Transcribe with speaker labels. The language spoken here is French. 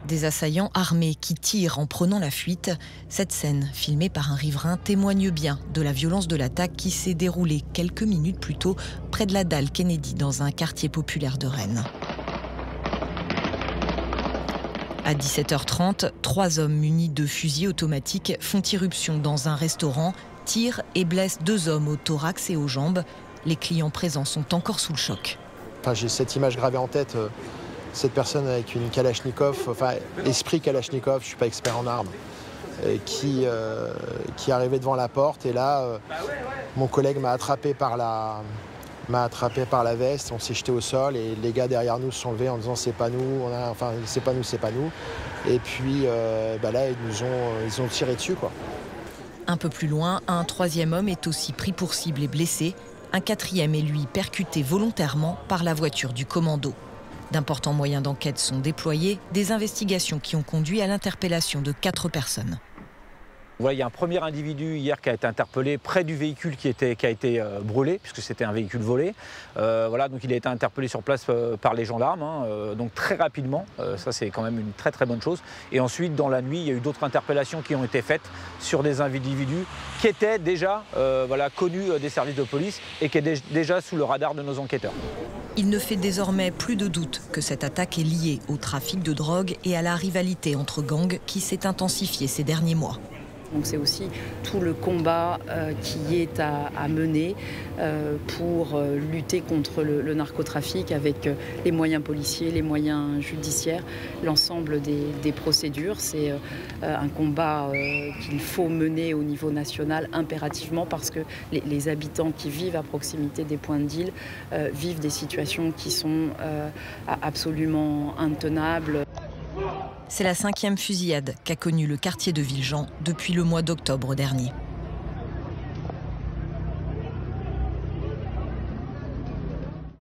Speaker 1: Des assaillants armés qui tirent en prenant la fuite. Cette scène, filmée par un riverain, témoigne bien de la violence de l'attaque qui s'est déroulée quelques minutes plus tôt près de la dalle Kennedy dans un quartier populaire de Rennes. À 17h30, 3 hommes munis de fusils automatiques font irruption dans un restaurant, tirent et blessent 2 hommes au thorax et aux jambes. Les clients présents sont encore sous le choc.
Speaker 2: J'ai cette image gravée en tête, cette personne avec une Kalachnikov, esprit Kalachnikov, je ne suis pas expert en armes, qui arrivait devant la porte et là, mon collègue m'a attrapé par la veste, on s'est jeté au sol et les gars derrière nous se sont levés en disant c'est pas nous, c'est pas nous. Et puis là ils ont tiré dessus quoi.
Speaker 1: Un peu plus loin, un 3e homme est aussi pris pour cible et blessé. Un 4e est lui percuté volontairement par la voiture du commando. D'importants moyens d'enquête sont déployés, des investigations qui ont conduit à l'interpellation de 4 personnes.
Speaker 3: Voilà, il y a un premier individu hier qui a été interpellé près du véhicule qui a été brûlé, puisque c'était un véhicule volé. Donc il a été interpellé sur place par les gendarmes, donc très rapidement. Ça, c'est quand même une très très bonne chose. Et ensuite, dans la nuit, il y a eu d'autres interpellations qui ont été faites sur des individus qui étaient déjà connus des services de police et qui étaient déjà sous le radar de nos enquêteurs.
Speaker 1: Il ne fait désormais plus de doute que cette attaque est liée au trafic de drogue et à la rivalité entre gangs qui s'est intensifiée ces derniers mois.
Speaker 4: Donc c'est aussi tout le combat qui est à mener pour lutter contre le narcotrafic avec les moyens policiers, les moyens judiciaires, l'ensemble des procédures. C'est un combat qu'il faut mener au niveau national impérativement parce que les habitants qui vivent à proximité des points de deal vivent des situations qui sont absolument intenables.
Speaker 1: C'est la 5e fusillade qu'a connue le quartier de Villejean depuis le mois d'octobre dernier.